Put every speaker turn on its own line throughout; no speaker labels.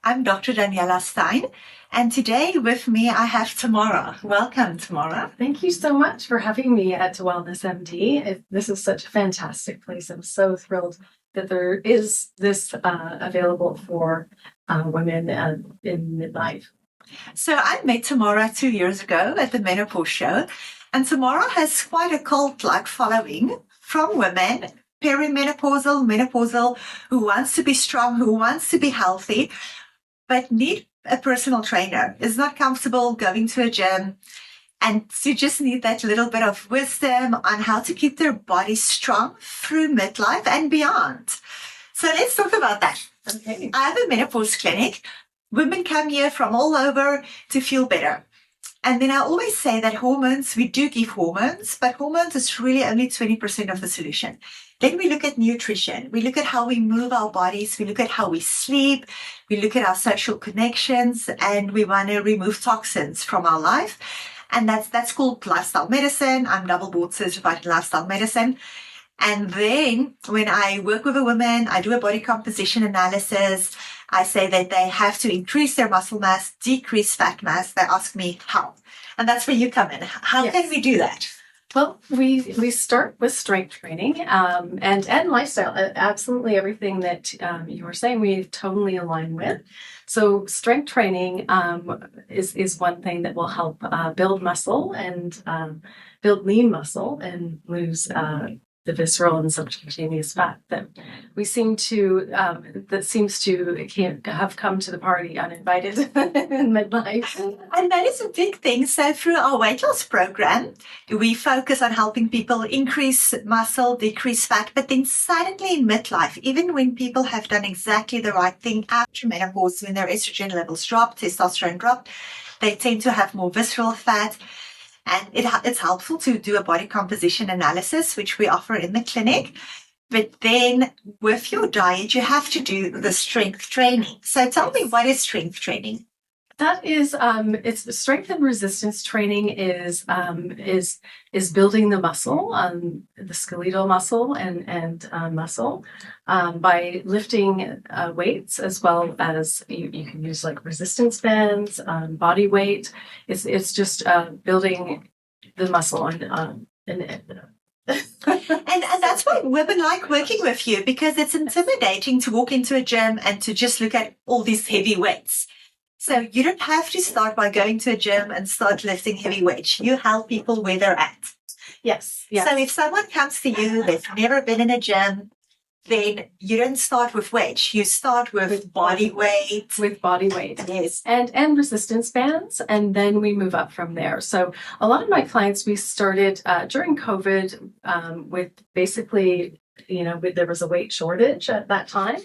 I'm Dr. Daniela Steyn, and today with me I have Tamara. Welcome, Tamara.
Thank you so much for having me at Wellness MD. This is such a fantastic place. I'm so thrilled that there is this available for women in midlife.
So I met Tamara 2 years ago at the Menopause show, and Tamara has quite a cult-like following from women, perimenopausal, menopausal, who wants to be strong, who wants to be healthy, but need a personal trainer, is not comfortable going to a gym, and you just need that little bit of wisdom on how to keep their body strong through midlife and beyond. So let's talk about that.
Okay.
I have a menopause clinic. Women come here from all over to feel better. And then I always say that hormones, we do give hormones, but hormones is really only 20% of the solution. Then we look at nutrition. We look at how we move our bodies. We look at how we sleep. We look at our social connections, and we want to remove toxins from our life. And that's called lifestyle medicine. I'm double board certified in lifestyle medicine. And then when I work with a woman, I do a body composition analysis. I say that they have to increase their muscle mass, decrease fat mass. They ask me how. And that's where you come in. How
Yes.
can we do that?
Well, we start with strength training and lifestyle. Absolutely everything that you were saying, we totally align with. So strength training is one thing that will help build muscle and build lean muscle and lose the visceral and subcutaneous fat that we seem to have come to the party uninvited in midlife.
And that is a big thing. So through our weight loss program, we focus on helping people increase muscle, decrease fat, but then suddenly in midlife, even when people have done exactly the right thing after menopause, when their estrogen levels drop, testosterone drop, they tend to have more visceral fat. And it's helpful to do a body composition analysis, which we offer in the clinic. But then with your diet, you have to do the strength training. So tell me, what is strength training?
That is, it's strength and resistance training is building the muscle, the skeletal muscle and muscle, by lifting weights, as well as you can use like resistance bands, body weight. It's just building the muscle and
that's why women like working with you, because it's intimidating to walk into a gym and to just look at all these heavy weights. So you don't have to start by going to a gym and start lifting heavy weights. You help people where they're at.
Yes.
So if someone comes to you, they've never been in a gym, then you don't start with weights. You start with body weight.
With body weight.
Yes.
And resistance bands, and then we move up from there. So a lot of my clients, we started during COVID with basically, there was a weight shortage at that time.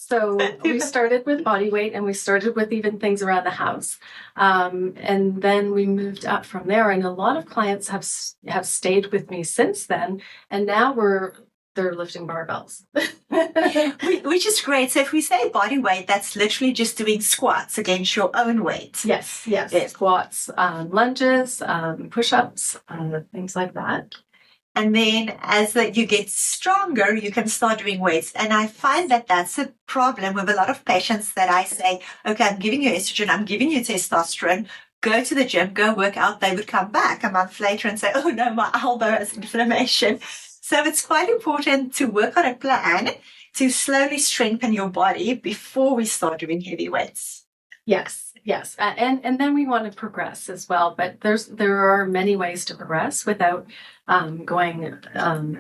So we started with body weight, and we started with even things around the house. And then we moved up from there. And a lot of clients have stayed with me since then. And now they're lifting barbells.
Which is great. So if we say body weight, that's literally just doing squats against your own weight.
Yes. Squats, lunges, push-ups, things like that.
And then as you get stronger, you can start doing weights. And I find that that's a problem with a lot of patients that I say, okay, I'm giving you estrogen, I'm giving you testosterone, go to the gym, go work out. They would come back a month later and say, oh no, my elbow has inflammation. So it's quite important to work on a plan to slowly strengthen your body before we start doing heavy weights.
Yes. And then we want to progress as well, but there are many ways to progress without going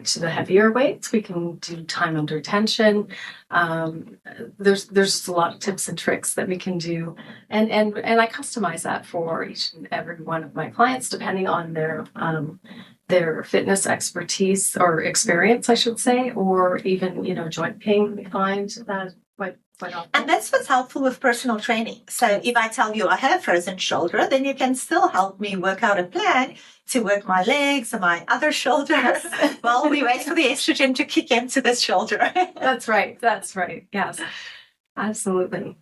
to the heavier weights. We can do time under tension. There's a lot of tips and tricks that we can do, and I customize that for each and every one of my clients depending on their fitness expertise or experience, I should say, or even joint pain. We find that quite often.
And that's what's helpful with personal training. So if I tell you I have a frozen shoulder, then you can still help me work out a plan to work my legs and my other shoulder while we wait for the estrogen to kick into this shoulder.
That's right. Yes, absolutely.